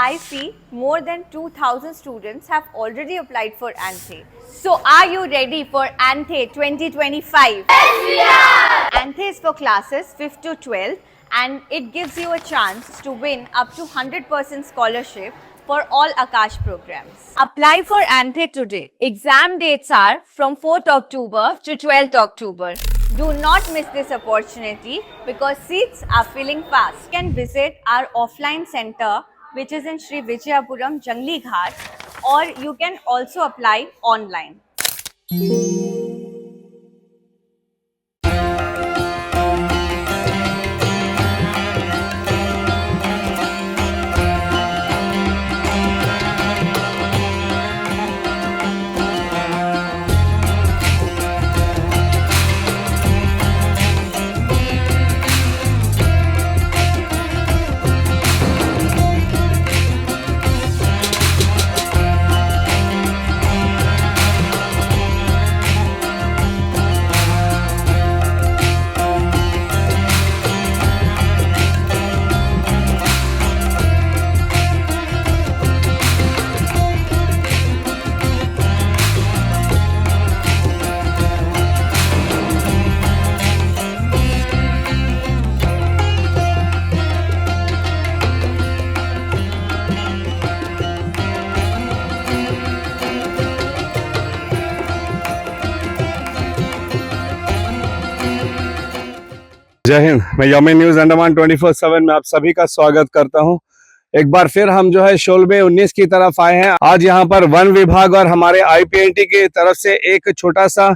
I see more than 2,000 students have already applied for ANTHE. So are you ready for ANTHE 2025? Yes, we are! ANTHE is for classes 5th to 12th and it gives you a chance to win up to 100% scholarship for all Akash programs. Apply for ANTHE today. Exam dates are from 4th October to 12th October. Do not miss this opportunity because seats are filling fast. You can visit our offline center which is in Sri Vijayapuram, Jangli Ghat, or you can also apply online. जय हिंद। मैं यौमी news Andaman 24/7 में आप सभी का स्वागत करता हूं। एक बार फिर हम जो है शोलबे 19 की तरफ आए हैं। आज यहां पर वन विभाग और हमारे IPNT की तरफ से एक छोटा सा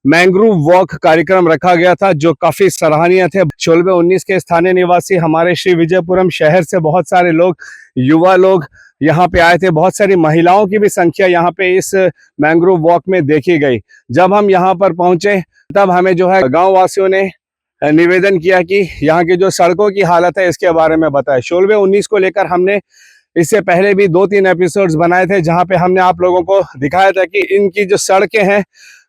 मैंग्रोव वॉक कार्यक्रम रखा गया था जो काफी सराहनीय थे। शोलबे 19 के स्थानीय निवासी हमारे श्री विजयपुरम शहर से बहुत सारे लोग, युवा लोग यहाँ पे आए थे। बहुत सारी महिलाओं की भी संख्या यहाँ पे इस मैंग्रोव वॉक में देखी गई। जब हम यहाँ पर पहुंचे तब हमें जो है गाँव वासियों ने निवेदन किया कि यहाँ की जो सड़कों की हालत है इसके बारे में बताएं। शोलबे 19 को लेकर हमने इससे पहले भी 2-3 एपिसोड्स बनाए थे जहां पे हमने आप लोगों को दिखाया था कि इनकी जो सड़कें हैं,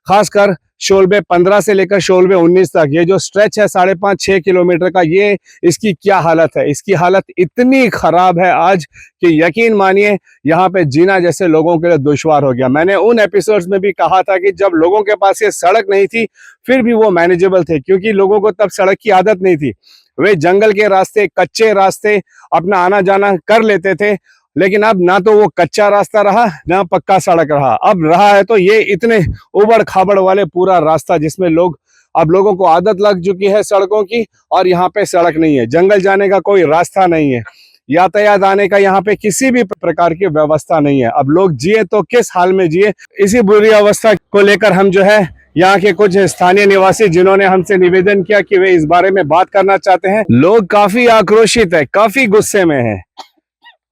खासकर शोलबे 15 से लेकर शोलबे 19 तक ये जो स्ट्रेच है 5.5-6 किलोमीटर का, ये इसकी क्या हालत है। इसकी हालत इतनी खराब है आज कि यकीन मानिए यहाँ पे जीना जैसे लोगों के लिए दुश्वार हो गया। मैंने उन एपिसोड्स में भी कहा था कि जब लोगों के पास ये सड़क नहीं थी फिर भी वो मैनेजेबल थे, क्योंकि लोगों को तब सड़क की आदत नहीं थी। वे जंगल के रास्ते, कच्चे रास्ते अपना आना जाना कर लेते थे। लेकिन अब ना तो वो कच्चा रास्ता रहा ना पक्का सड़क रहा। अब रहा है तो ये इतने उबड़ खाबड़ वाले पूरा रास्ता जिसमें अब लोगों को आदत लग चुकी है सड़कों की, और यहाँ पे सड़क नहीं है। जंगल जाने का कोई रास्ता नहीं है, यातायात आने का यहाँ पे किसी भी प्रकार की व्यवस्था नहीं है। अब लोग जिए तो किस हाल में जिए। इसी बुरी अवस्था को लेकर हम जो है यहाँ के कुछ स्थानीय निवासी जिन्होंने हमसे निवेदन किया कि वे इस बारे में बात करना चाहते हैं। लोग काफी आक्रोशित है, काफी गुस्से में है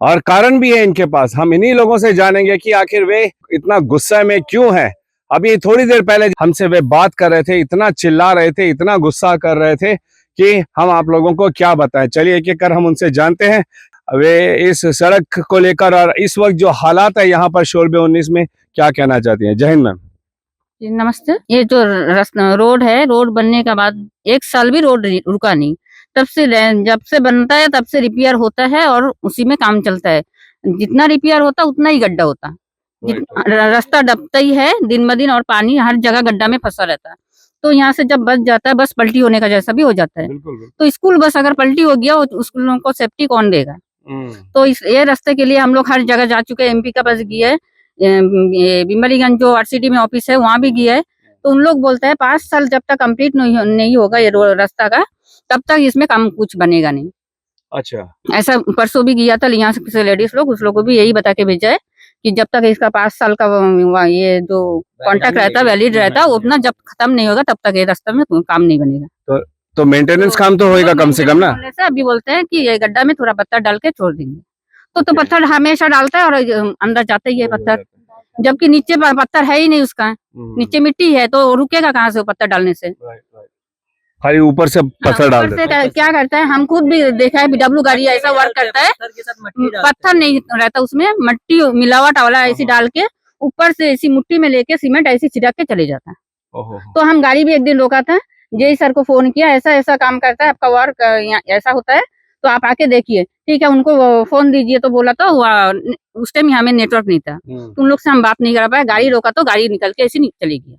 और कारण भी है इनके पास। हम इन्हीं लोगों से जानेंगे कि आखिर वे इतना गुस्से में क्यों है। अभी थोड़ी देर पहले हमसे वे बात कर रहे थे, इतना चिल्ला रहे थे, इतना गुस्सा कर रहे थे कि हम आप लोगों को क्या बताएं। चलिए एक एक कर हम उनसे जानते हैं वे इस सड़क को लेकर और इस वक्त जो हालात है यहाँ पर शोलबे 19 में क्या कहना चाहती हैं। जय हिंद मैम। नमस्ते। ये जो रोड है, रोड बनने के बाद 1 साल भी रोड रुका नहीं। तब से जब से बनता है तब से रिपेयर होता है और उसी में काम चलता है। जितना रिपेयर होता उतना ही गड्ढा होता। रास्ता डबता ही है दिन ब दिन और पानी हर जगह गड्ढा में फंसा रहता है। तो यहाँ से जब बस जाता है, बस पलटी होने का जैसा भी हो जाता है। तो स्कूल बस अगर पलटी हो गया उस लोगों को सेफ्टी कौन देगा। तो ये रास्ते के लिए हम लोग हर जगह जा चुके हैं। MP का पास गया है, बिमलीगंज जो RCD में ऑफिस है वहाँ भी गया है। तो उन लोग बोलते हैं 5 साल जब तक कंप्लीट नहीं होगा ये रास्ता का तब तक इसमें काम कुछ बनेगा नहीं। अच्छा, ऐसा परसों भी गया था यहाँ से लेडीज लोग, उस लोग को भी यही बता के भेजा है कि जब तक इसका 5 साल का ये जो कॉन्ट्रैक्ट रहता, वैलिड रहता, उतना जब खत्म नहीं होगा तब तक ये रास्ता में काम नहीं बनेगा। तो मेंटेनेंस काम तो होएगा कम से कम ना। अभी बोलते हैं कि ये गड्ढा में थोड़ा पत्थर डाल के छोड़ देंगे। तो पत्थर हमेशा डालता है और अंदर जाता ही है पत्थर, जबकि नीचे पत्थर है ही नहीं उसका। नीचे मिट्टी है तो रुकेगा कहाँ से पत्थर डालने से। खाली ऊपर से पत्थर डाल देता है। क्या करता है, हम खुद भी देखा है, BW गाड़ी ऐसा वर्क करता है। पत्थर नहीं रहता उसमें, मट्टी मिलावट वाला ऐसी डाल के ऊपर से ऐसी मुट्ठी में लेके सीमेंट ऐसी छिड़क के चले जाता है। तो हम गाड़ी भी एक दिन रोका था, जेई सर को फोन किया, ऐसा ऐसा काम करता है आपका वर्क ऐसा होता है। तो आप आके देखिए, ठीक है। उनको फोन दीजिए तो बोला तो उस टाइम हमें नेटवर्क नहीं था, तो उन लोग से हम बात नहीं कर पाए। गाड़ी रोका तो गाड़ी निकल के ऐसी चली गई।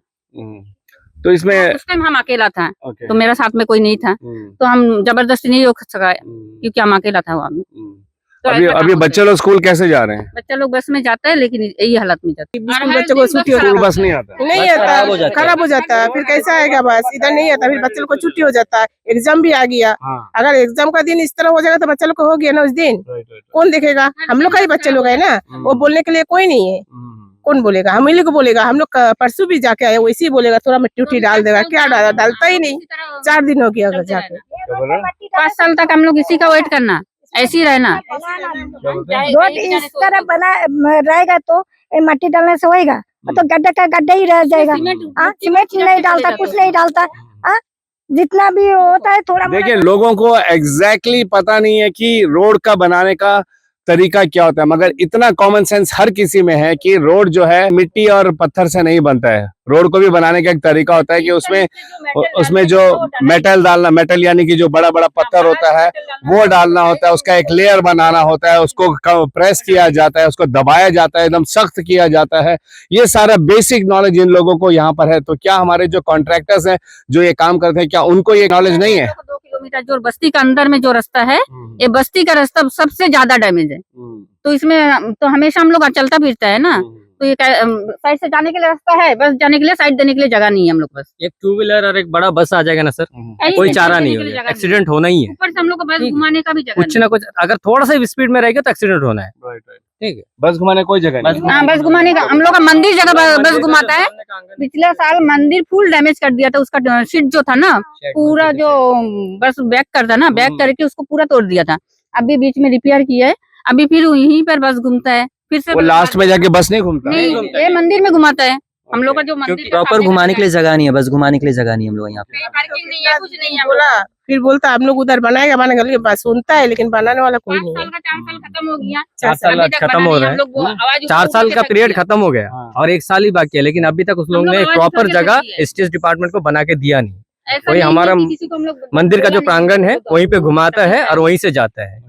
तो इसमें उस टाइम हम अकेला था, ओके। तो मेरा साथ में कोई नहीं था, तो हम जबरदस्ती नहीं रोक सका क्योंकि हम अकेला था वहाँ में। तो अभी ऐसा अभी काम बच्चे होता लोग स्कूल कैसे जा रहे हैं? है। बच्चा लोग बस में जाता है, लेकिन यही हालत में जाता है। स्कूल बच्चों को छुट्टी स्कूल बस नहीं आता। नहीं बस खराब हो आता, जाता है। खराब हो जाता है। फिर कैसा आएगा बस, इधर नहीं आता, फिर बच्चे लोग को छुट्टी हो जाता है। एग्जाम भी आ गया, हाँ। अगर एग्जाम का दिन इस तरह हो जाएगा तो बच्चे लोग को हो गया ना उस दिन, कौन देखेगा? हम लोग का ही बच्चे लोग है ना, वो बोलने के लिए कोई नहीं है। कौन बोलेगा? हम ही लोग को बोलेगा। हम लोग परसों भी जाके आए, वैसे ही बोलेगा थोड़ा मिट्टी उट्टी डाल देगा। क्या डाला? डालता ही नहीं। 4 दिन हो गया अगर जाके। 5 साल तक हम लोग इसी का वेट करना, ऐसे ही रहना। रोड इस तरह बना रहेगा तो मट्टी डालने से होएगा, तो गड्ढा का गड्ढा ही रह जाएगा। सीमेंट नहीं डालता, कुछ नहीं डालता। जितना भी होता है थोड़ा देखिए, लोगों को एग्जैक्टली पता नहीं है कि रोड का बनाने का तरीका क्या होता है, मगर इतना कॉमन सेंस हर किसी में है कि रोड जो है मिट्टी और पत्थर से नहीं बनता है। रोड को भी बनाने का एक तरीका होता है कि उसमें जो मेटल डालना, मेटल यानी कि जो बड़ा बड़ा पत्थर होता है वो डालना होता है, उसका एक लेयर बनाना होता है, उसको प्रेस किया जाता है, उसको दबाया जाता है, एकदम सख्त किया जाता है। ये सारा बेसिक नॉलेज इन लोगों को यहाँ पर है। तो क्या हमारे जो कॉन्ट्रैक्टर्स हैं जो ये काम करते हैं, क्या उनको ये नॉलेज नहीं है? 2 किलोमीटर जो बस्ती का अंदर में जो रास्ता है, ये बस्ती का रास्ता सबसे ज्यादा डैमेज है। तो इसमें तो हमेशा हम लोग चलता फिरता है ना, तो ये साइड से जाने के लिए रास्ता है, बस जाने के लिए, साइड देने के लिए जगह नहीं है हम लोग बस। एक 2 व्हीलर और एक बड़ा बस आ जाएगा ना सर, ऐसे कोई साइड चारा देने नहीं के लिए होगा, जगह एक्सीडेंट होना ही है। ऊपर से हम लोग को बस ठीक। घुमाने का भी जगह कुछ ना कुछ अगर थोड़ा सा स्पीड में रहेगा तो एक्सीडेंट होना है। ठीक है, बस घुमाने कोई जगह नहीं। हाँ, बस घुमाने का हम लोग का मंदिर जगह बस घुमाता है। पिछले साल मंदिर फुल डैमेज कर दिया था, उसका सीट जो था ना पूरा, जो बस बैक करता ना, बैक करके उसको पूरा तोड़ दिया था। अभी बीच में रिपेयर किया है, अभी फिर यहीं पर बस घूमता है। फिर से वो लास्ट में जाके बस नहीं घूमता। नहीं, ये मंदिर में घुमाता है। हम लोग का जो मंदिर प्रॉपर घुमाने के लिए जगह नहीं है, बस घुमाने के लिए जगह नहीं है हम लोग यहाँ पे। पार्किंग नहीं है, कुछ नहीं है। बोला, फिर बोलता हम लोग उधर बनाएगा, बनाएगा, बस सुनता है लेकिन बनाने वाला कोई 5 नहीं साल है। का 4 साल खत्म हो गया, 4 साल अभी तक खत्म बना हो नहीं, रहा हम लोग वो है। आवाज 4 उठा साल के का रख पीरियड दिया। खत्म हो गया और 1 साल ही बाकी है, लेकिन अभी तक उस लोगों हम ने लोग आवाज प्रॉपर उठा के जगह रख दिया है। एसटीएस डिपार्टमेंट को बना के दिया नहीं। ऐसा वही नहीं है हमारा कि किसी को हम लोग मंदिर का जो बोला नहीं, प्रांगण है तो वहीं पे घुमाता है और वहीं से जाता है।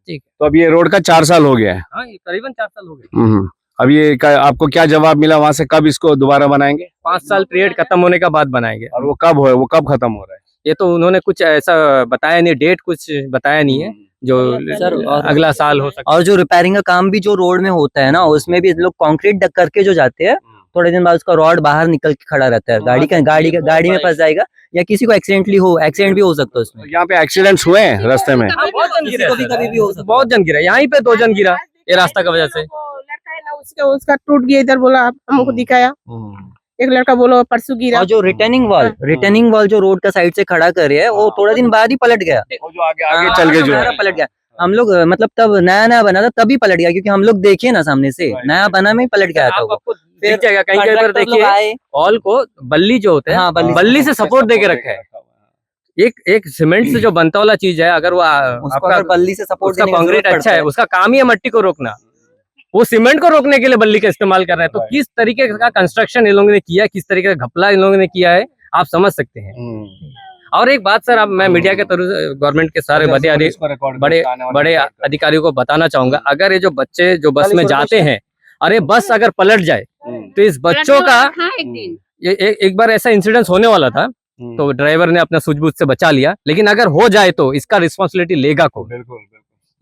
ठीक है, तो अब ये रोड का 4 साल हो गया है। हाँ, ये करीबन 4 साल हो गए। अब ये आपको क्या जवाब मिला वहां से, कब इसको दोबारा बनाएंगे? 5 साल पीरियड खत्म होने का बाद बनाएंगे। और वो कब हो, वो कब खत्म हो रहा है? ये तो उन्होंने कुछ ऐसा बताया नहीं, डेट कुछ बताया नहीं है, जो सर, और- अगला साल हो सकता और जो रिपेयरिंग का काम भी जो रोड में होता है ना, उसमें भी लोग कंक्रीट करके जो जाते हैं, थोड़े दिन बाद उसका रॉड बाहर निकल के खड़ा रहता है, गाड़ी में फंस जाएगा या किसी को एक्सीडेंट भी हो सकता है उसमें। तो यहाँ पे एक्सीडेंट्स हुए हैं रास्ते में? किसी को भी कभी भी हो सकता है। बहुत जन गिरा, यहाँ पे 2 जन गिरा ये रास्ता की वजह से। लड़का है ना, उसका टूट गया, इधर बोला हमको दिखाया। एक लड़का बोलो परसों गिरा। और जो रिटर्निंग वॉल जो रोड का साइड से खड़ा कर रहा है, वो थोड़ा दिन बाद ही पलट गया। वो जो आगे चल के जो है पलट गया। हम लोग मतलब तब नया बना था तभी पलट गया, क्योंकि हम लोग देखे ना सामने से, नया बना में ही पलट गया था आप वो। आपको दिख जाएगा कहीं कहीं पर, contractor लोग देखिए आए। ऑल को बल्ली जो होते हैं, हाँ, बल्ली से सपोर्ट दे के रखा है। एक सीमेंट से जो बनता वाला चीज है, अगर वो उसको आपका अगर बल्ली से सपोर्ट उसका कंक्रीट अच्छा है, उसका काम ही है मट्टी को रोकना, वो सीमेंट को रोकने के लिए बल्ली का इस्तेमाल कर रहे हैं। तो किस तरीके का कंस्ट्रक्शन इन लोगों ने किया है, किस तरीके का घपला इन लोगों ने किया है, आप समझ सकते हैं। और एक बात सर, अब मैं मीडिया के थ्रू गवर्नमेंट के सारे बड़े अधिकारियों को बताना चाहूंगा, अगर ये जो बच्चे जो बस में जाते हैं, अरे बस अगर पलट जाए तो इस बच्चों का, हाँ, एक दिन ये एक बार ऐसा इंसिडेंस होने वाला था, तो ड्राइवर ने अपना सूझबूझ से बचा लिया, लेकिन अगर हो जाए तो इसका रिस्पॉन्सिबिलिटी लेगा कौन?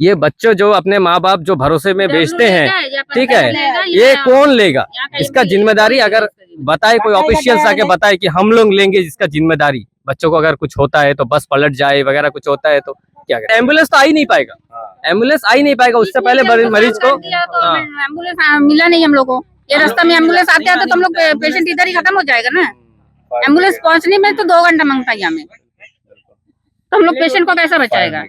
ये बच्चों जो अपने माँ बाप जो भरोसे में बेचते हैं, ठीक है, ये कौन लेगा इसका जिम्मेदारी? अगर बताए कोई ऑफिशियल आके बताए कि हम लोग लेंगे इसका जिम्मेदारी, बच्चों को अगर कुछ होता है तो बस पलट जाए वगैरह कुछ होता है तो क्या करें? एम्बुलेंस तो आ ही नहीं पाएगा, एम्बुलेंस आ ही नहीं पाएगा, उससे पहले मरीज को एम्बुलेंस मिला नहीं हम लोग को। ये रास्ता में एम्बुलेंस आते हैं तो हम लोग पेशेंट इधर ही खत्म हो जाएगा ना। एम्बुलेंस पहुंचने में तो 2 घंटा मांगता है हमें, तो हम लोग पेशेंट को कैसे बचाएगा?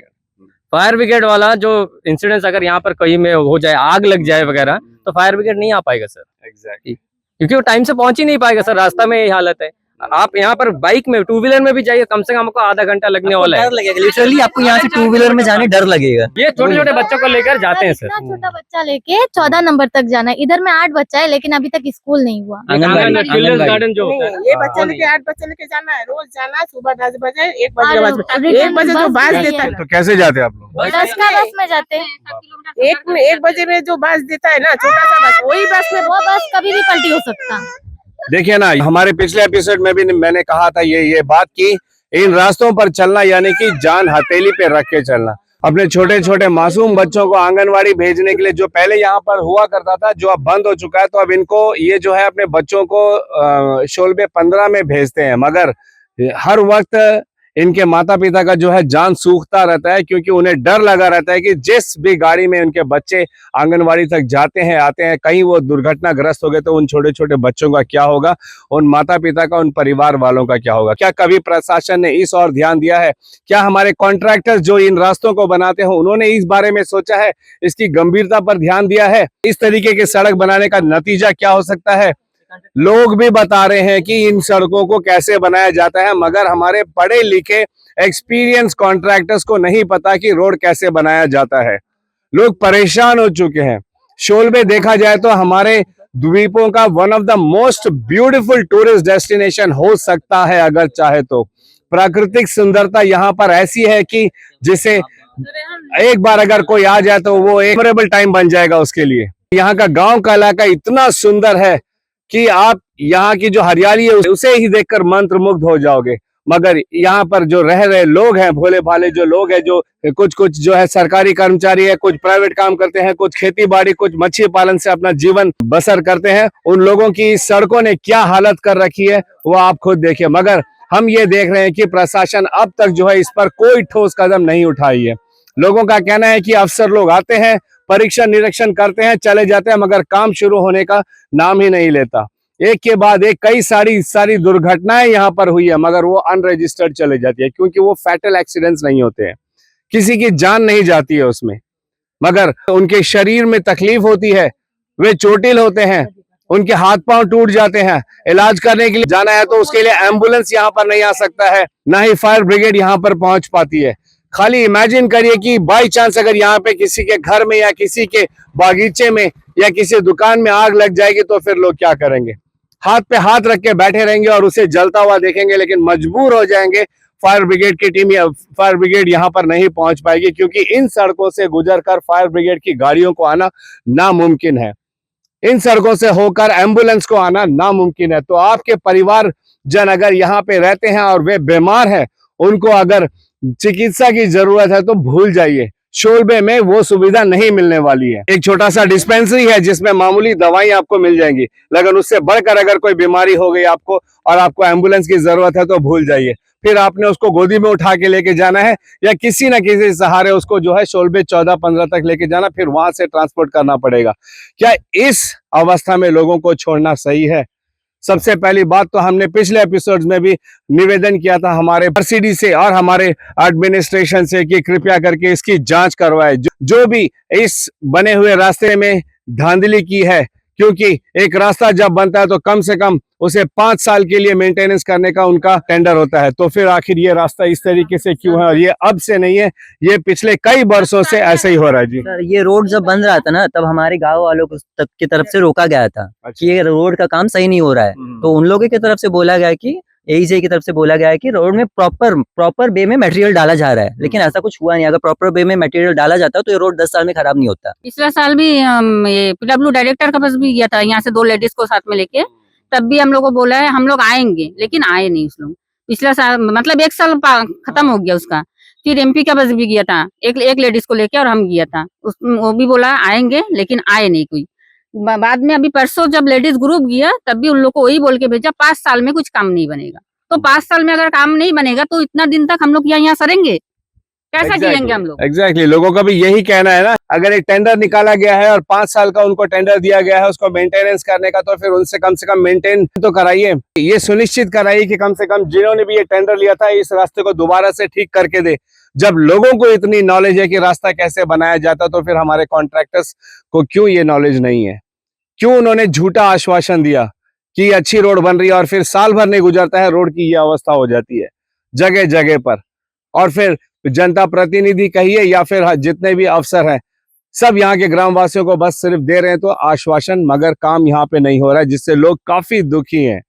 फायर ब्रिगेड वाला जो इंसिडेंस अगर यहाँ पर कहीं में हो जाए, आग लग जाए वगैरह, तो फायर ब्रिगेड नहीं आ पाएगा सर, एग्जैक्टली, क्योंकि वो टाइम से पहुंच ही नहीं पाएगा सर, रास्ता में यही हालत है। आप यहाँ पर बाइक में, टू व्हीलर में भी जाइए, कम से कम आपको आधा घंटा लगने वाला है। डर लगेगा, लिटरली आपको यहाँ से टू व्हीलर में जाने डर लगेगा। ये छोटे छोटे बच्चों को लेकर जाते हैं सर। इतना छोटा बच्चा लेके 14 नंबर तक जाना है। इधर में 8 बच्चा है लेकिन अभी तक स्कूल नहीं हुआ। चिल्ड्रंस गार्डन जो होता है, ये बच्चा लेके 8 बच्चे लेके जाना है, रोज जाना है, सुबह 10 बजे 1 बजे के बाद 1 बजे जो बस देता है, तो कैसे जाते हैं आप लोग? 10 का बस में जाते हैं। 1 बजे में जो बस देता है ना, छोटा सा बस, वही बस में वो बस कभी भी पलटी हो सकता। देखिए ना, हमारे पिछले एपिसोड में भी मैंने कहा था ये बात की, इन रास्तों पर चलना यानी कि जान हथेली पे रख के चलना। अपने छोटे छोटे मासूम बच्चों को आंगनवाड़ी भेजने के लिए, जो पहले यहाँ पर हुआ करता था, जो अब बंद हो चुका है, तो अब इनको ये जो है अपने बच्चों को शोलबे 15 में भेजते हैं। मगर हर वक्त इनके माता पिता का जो है जान सूखता रहता है, क्योंकि उन्हें डर लगा रहता है कि जिस भी गाड़ी में उनके बच्चे आंगनवाड़ी तक जाते हैं आते हैं, कहीं वो दुर्घटनाग्रस्त हो गए तो उन छोटे छोटे बच्चों का क्या होगा, उन माता पिता का, उन परिवार वालों का क्या होगा। क्या कभी प्रशासन ने इस ओर ध्यान दिया है? क्या हमारे कॉन्ट्रैक्टर्स जो इन रास्तों को बनाते हैं उन्होंने इस बारे में सोचा है, इसकी गंभीरता पर ध्यान दिया है? इस तरीके की सड़क बनाने का नतीजा क्या हो सकता है? लोग भी बता रहे हैं कि इन सड़कों को कैसे बनाया जाता है, मगर हमारे पढ़े लिखे एक्सपीरियंस कॉन्ट्रैक्टर्स को नहीं पता कि रोड कैसे बनाया जाता है। लोग परेशान हो चुके हैं। शोलबे देखा जाए तो हमारे द्वीपों का one of the most beautiful tourist destination हो सकता है अगर चाहे तो। प्राकृतिक सुंदरता यहाँ पर ऐसी है कि जिसे एक बार अगर कोई आ जाए तो वो एक मेमोरेबल टाइम बन जाएगा उसके लिए। यहाँ का गांव का इलाका इतना सुंदर है कि आप यहाँ की जो हरियाली है उसे ही देखकर मंत्रमुग्ध हो जाओगे। मगर यहाँ पर जो रह रहे लोग हैं, भोले भाले जो लोग हैं, जो कुछ जो है सरकारी कर्मचारी है, कुछ प्राइवेट काम करते हैं, कुछ खेती बाड़ी, कुछ मछली पालन से अपना जीवन बसर करते हैं, उन लोगों की सड़कों ने क्या हालत कर रखी है वो आप खुद देखिए। मगर हम ये देख रहे हैं कि प्रशासन अब तक जो है इस पर कोई ठोस कदम नहीं उठाई है। लोगों का कहना है कि अफसर लोग आते हैं, परीक्षण निरीक्षण करते हैं, चले जाते हैं, मगर काम शुरू होने का नाम ही नहीं लेता। एक के बाद एक कई सारी दुर्घटनाएं यहाँ पर हुई है, मगर वो अनरजिस्टर्ड चले जाती है, क्योंकि वो फैटल एक्सीडेंट्स नहीं होते हैं, किसी की जान नहीं जाती है उसमें, मगर उनके शरीर में तकलीफ होती है, वे चोटिल होते हैं, उनके हाथ पांव टूट जाते हैं। इलाज करने के लिए जाना है तो उसके लिए एम्बुलेंस यहाँ पर नहीं आ सकता है, ना ही फायर ब्रिगेड यहाँ पर पहुंच पाती है। खाली इमेजिन करिए कि बाई चांस अगर यहाँ पे किसी के घर में या किसी के बागीचे में या किसी दुकान में आग लग जाएगी तो फिर लोग क्या करेंगे? हाथ पे हाथ रख के बैठे रहेंगे और उसे जलता हुआ देखेंगे, लेकिन मजबूर हो जाएंगे। फायर ब्रिगेड की टीम या फायर ब्रिगेड यहाँ पर नहीं पहुंच पाएगी, क्योंकि इन सड़कों से गुजरकर फायर ब्रिगेड की गाड़ियों को आना नामुमकिन है, इन सड़कों से होकर एम्बुलेंस को आना नामुमकिन है। तो आपके परिवार जन अगर यहाँ पे रहते हैं और वे बीमार हैं, उनको अगर चिकित्सा की जरूरत है तो भूल जाइए, शोलबे में वो सुविधा नहीं मिलने वाली है। एक छोटा सा डिस्पेंसरी है जिसमें मामूली दवाई आपको मिल जाएंगी, लेकिन उससे बढ़कर अगर कोई बीमारी हो गई आपको और आपको एम्बुलेंस की जरूरत है तो भूल जाइए। फिर आपने उसको गोदी में उठा के लेके जाना है या किसी न किसी सहारे उसको जो है शोलबे 14-15 तक लेके जाना, फिर वहां से ट्रांसपोर्ट करना पड़ेगा। क्या इस अवस्था में लोगों को छोड़ना सही है? सबसे पहली बात तो हमने पिछले एपिसोड्स में भी निवेदन किया था हमारे आरसीडी से और हमारे एडमिनिस्ट्रेशन से कि कृपया करके इसकी जांच करवाए, जो भी इस बने हुए रास्ते में धांधली की है, क्योंकि एक रास्ता जब बनता है तो कम से कम उसे 5 साल के लिए मेंटेनेंस करने का उनका टेंडर होता है। तो फिर आखिर ये रास्ता इस तरीके से क्यों है? और ये अब से नहीं है, ये पिछले कई वर्षों से ऐसे ही हो रहा है जी। सर ये रोड जब बन रहा था ना, तब हमारे गांव वालों को की तरफ से रोका गया था कि ये रोड का काम सही नहीं हो रहा है। तो उन लोगों की तरफ से बोला गया कि AEC की तरफ से बोला गया है कि रोड में प्रॉपर वे में मटेरियल डाला जा रहा है, लेकिन ऐसा कुछ हुआ नहीं। अगर प्रॉपर वे में मटेरियल डाला जाता तो ये रोड 10 साल में खराब नहीं होता। पिछला साल भी ये PW डायरेक्टर का पास भी गया था, यहाँ से 2 लेडीज को साथ में लेके, तब भी हम लोग को बोला है हम लोग आएंगे, लेकिन आए नहीं उस लोग। पिछला साल मतलब 1 साल खत्म हो गया उसका। फिर MP का बस भी गया था, एक लेडीज को लेके और हम गया था, वो भी बोला आएंगे, लेकिन आए नहीं कोई। बाद में अभी परसों जब लेडीज ग्रुप गया तब भी उन लोग को वही बोल के भेजा 5 साल में कुछ काम नहीं बनेगा। तो 5 साल में अगर काम नहीं बनेगा तो इतना दिन तक हम लोग यहाँ सरेंगे, कैसा जिएंगे हम लोग? एग्जैक्टली, लोगों का भी यही कहना है ना। अगर एक टेंडर निकाला गया है और 5 साल का उनको टेंडर दिया गया है उसको मेंटेनेंस करने का, तो फिर उनसे कम से कम मेंटेन तो कराइए। ये सुनिश्चित कराइए कि कम से कम जिन्होंने भी ये टेंडर लिया था इस रास्ते को दोबारा से ठीक करके दे। जब लोगों को इतनी नॉलेज है कि रास्ता कैसे बनाया जाता, तो फिर हमारे कॉन्ट्रैक्टर्स को क्यों ये नॉलेज नहीं है? क्यों उन्होंने झूठा आश्वासन दिया कि अच्छी रोड बन रही है और फिर साल भर नहीं गुजरता है, रोड की ये अवस्था हो जाती है जगह जगह पर। और फिर जनता प्रतिनिधि कहिए या फिर जितने भी अफसर हैं, सब यहाँ के ग्रामवासियों को बस सिर्फ दे रहे हैं तो आश्वासन, मगर काम यहाँ पे नहीं हो रहा है, जिससे लोग काफी दुखी हैं।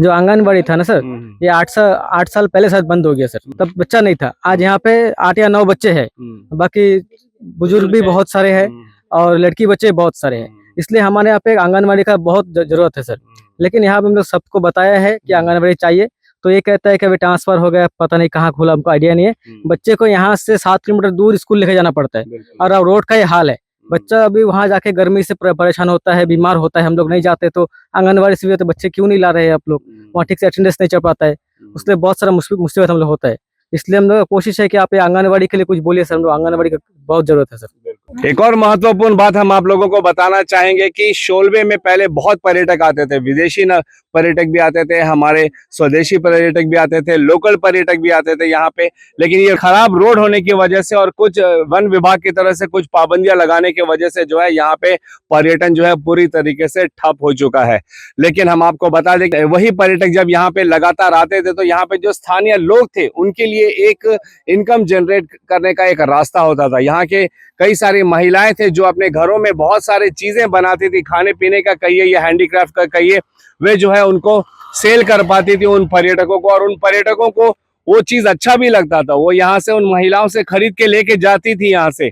जो आंगनबाड़ी था ना सर, ये 8 साल पहले शायद बंद हो गया सर, तब बच्चा नहीं था। आज यहाँ पे 8 या 9 बच्चे हैं, बाकी बुजुर्ग भी बहुत सारे हैं और लड़की बच्चे बहुत सारे हैं। इसलिए हमारे यहाँ पे आंगनबाड़ी का बहुत जरूरत है सर। लेकिन यहाँ पे हम लोग सबको बताया है कि आंगनबाड़ी चाहिए, तो ये कहता है कि अभी ट्रांसफर हो गया, पता नहीं कहाँ खुला, हमको आइडिया नहीं है। बच्चे को यहाँ से 7 किलोमीटर दूर स्कूल लेके जाना पड़ता है और अब रोड का ये हाल है। बच्चा अभी वहाँ जाके गर्मी से परेशान होता है, बीमार होता है। हम लोग नहीं जाते तो आंगनबाड़ी से भी तो बच्चे क्यों नहीं ला रहे हैं आप लोग, वहाँ ठीक से अटेंडेंस नहीं चल पाता है, उसलिए बहुत सारा मुसीबत हम लोग होता है। इसलिए हम लोग कोशिश है कि आप ये आंगनबाड़ी के लिए कुछ बोलिए सर, हम लोग आंगनबाड़ी की बहुत जरूरत है सर। एक और महत्वपूर्ण बात हम आप लोगों को बताना चाहेंगे कि शोलबे में पहले बहुत पर्यटक आते थे, विदेशी पर्यटक भी आते थे, हमारे स्वदेशी पर्यटक भी आते थे, लोकल पर्यटक भी आते थे यहाँ पे। लेकिन ये खराब रोड होने की वजह से और कुछ वन विभाग की तरफ से कुछ पाबंदियां लगाने की वजह से जो है यहाँ पे पर्यटन जो है पूरी तरीके से ठप हो चुका है। लेकिन हम आपको बता दें कि वही पर्यटक जब यहाँ पे लगातार आते थे तो यहाँ पे जो स्थानीय लोग थे उनके लिए एक इनकम जनरेट करने का एक रास्ता होता था। यहाँ के कई सारी महिलाएं थे जो अपने घरों में बहुत सारी चीजें बनाती थी, खाने पीने का कहिए या हैंडीक्राफ्ट का कहिए, वे जो है उनको सेल कर पाती थी उन पर्यटकों को, और उन पर्यटकों को वो चीज अच्छा भी लगता था। वो यहाँ से उन महिलाओं से खरीद के लेके जाती थी यहाँ से,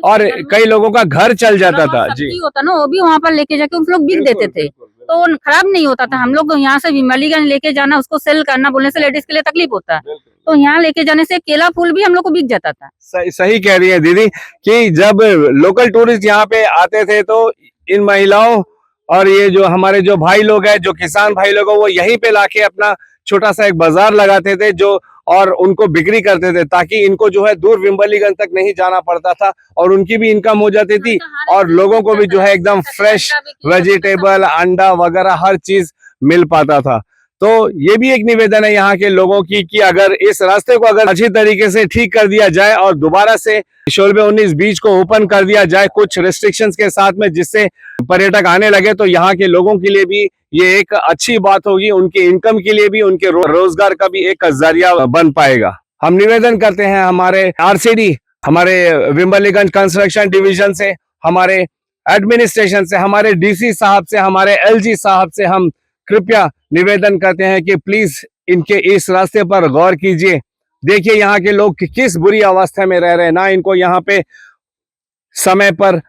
और कई लोगों का घर चल जाता था। जी होता ना, वो भी वहाँ पर लेके जाके उन लोग बिक देते थे, तो वो खराब नहीं होता था। हम लोग यहाँ से विमलीगंज लेके जाना, उसको सेल करना बोलने से लेडीज के लिए तकलीफ होता है, तो यहाँ लेके जाने से केला फूल भी हम लोग को बिक जाता था। सही कह रही है दीदी कि जब लोकल टूरिस्ट यहाँ पे आते थे तो इन महिलाओं और ये जो हमारे जो भाई लोग हैं, जो किसान भाई लोग हैं, वो यहीं पे लाके अपना छोटा सा एक बाजार लगाते थे जो, और उनको बिक्री करते थे ताकि इनको जो है दूर विम्बलीगंज तक नहीं जाना पड़ता था और उनकी भी इनकम हो जाती थी और लोगों को भी जो है एकदम फ्रेश वेजिटेबल, अंडा वगैरह हर चीज मिल पाता था। तो ये भी एक निवेदन है यहाँ के लोगों की कि अगर इस रास्ते को अगर अच्छी तरीके से ठीक कर दिया जाए और दोबारा से शोलबे 19 बीच को ओपन कर दिया जाए कुछ रिस्ट्रिक्शंस के साथ में, जिससे पर्यटक आने लगे, तो यहाँ के लोगों के लिए भी ये एक अच्छी बात होगी, उनके इनकम के लिए भी, उनके रोजगार का भी एक जरिया बन पाएगा। हम निवेदन करते हैं हमारे आरसीडी, हमारे विम्बलीगंज कंस्ट्रक्शन डिवीजन से, हमारे एडमिनिस्ट्रेशन से, हमारे डीसी साहब से, हमारे एलजी साहब से हम कृपया निवेदन करते हैं कि प्लीज इनके इस रास्ते पर गौर कीजिए। देखिए यहाँ के लोग किस बुरी अवस्था में रह रहे हैं, ना इनको यहाँ पे समय पर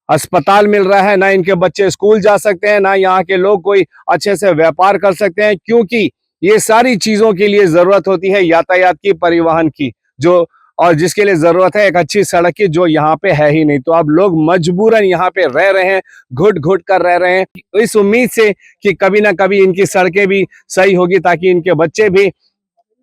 अस्पताल मिल रहा है, ना इनके बच्चे स्कूल जा सकते हैं, ना यहाँ के लोग कोई अच्छे से व्यापार कर सकते हैं, क्योंकि ये सारी चीजों के लिए जरूरत होती है यातायात की, परिवहन की, जो और जिसके लिए जरूरत है एक अच्छी सड़क की, जो यहाँ पे है ही नहीं। तो अब लोग मजबूरन यहाँ पे रह रहे हैं, घुट घुट कर रह रहे हैं, इस उम्मीद से कि कभी ना कभी इनकी सड़कें भी सही होगी ताकि इनके बच्चे भी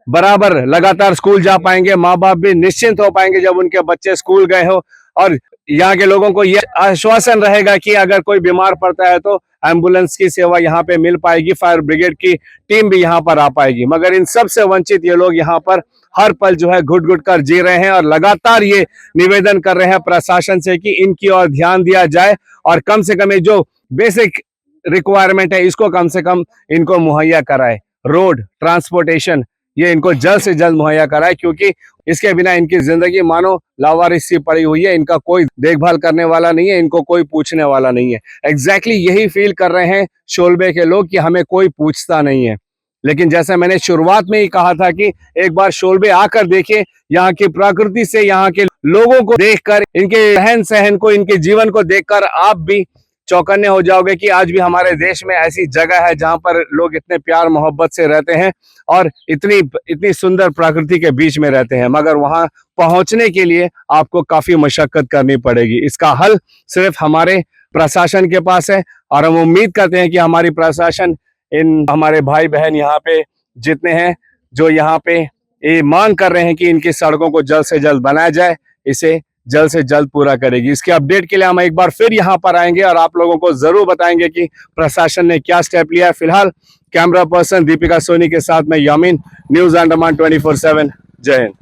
बराबर लगातार स्कूल जा पाएंगे, माँ बाप भी निश्चिंत हो पाएंगे जब उनके बच्चे स्कूल गए हो, और यहाँ के लोगों को यह आश्वासन रहेगा कि अगर कोई बीमार पड़ता है तो एम्बुलेंस की सेवा यहाँ पे मिल पाएगी, फायर ब्रिगेड की टीम भी यहाँ पर आ पाएगी। मगर इन सब से वंचित ये लोग यहाँ पर हर पल जो है घुट घुट कर जी रहे हैं और लगातार ये निवेदन कर रहे हैं प्रशासन से कि इनकी ओर ध्यान दिया जाए और कम से कम जो बेसिक रिक्वायरमेंट है इसको कम से कम इनको मुहैया कराए। रोड, ट्रांसपोर्टेशन, ये इनको जल्द से जल्द मुहैया कराए, क्योंकि इसके बिना इनकी जिंदगी मानो लावारिस सी पड़ी हुई है। इनका कोई देखभाल करने वाला नहीं है, इनको कोई पूछने वाला नहीं है। एग्जैक्टली यही फील कर रहे हैं शोलबे के लोग कि हमें कोई पूछता नहीं है। लेकिन जैसा मैंने शुरुआत में ही कहा था कि एक बार शोलबे आकर देखिए, यहाँ की प्रकृति से, यहाँ के लोगों को देखकर, इनके रहन सहन को, इनके जीवन को देखकर आप भी चौकन्ने हो जाओगे कि आज भी हमारे देश में ऐसी जगह है जहां पर लोग इतने प्यार मोहब्बत से रहते हैं और इतनी सुंदर प्रकृति के बीच में रहते हैं। मगर वहां पहुंचने के लिए आपको काफी मशक्कत करनी पड़ेगी। इसका हल सिर्फ हमारे प्रशासन के पास है और हम उम्मीद करते हैं कि हमारी प्रशासन, इन हमारे भाई बहन यहाँ पे जितने हैं, जो यहाँ पे ये मांग कर रहे हैं कि इनकी सड़कों को जल्द से जल्द बनाया जाए, इसे जल्द से जल्द पूरा करेगी। इसके अपडेट के लिए हम एक बार फिर यहाँ पर आएंगे और आप लोगों को जरूर बताएंगे कि प्रशासन ने क्या स्टेप लिया है। फिलहाल कैमरा पर्सन दीपिका सोनी के साथ मैं यामीन, न्यूज अंडमान 24/7। जय हिंद।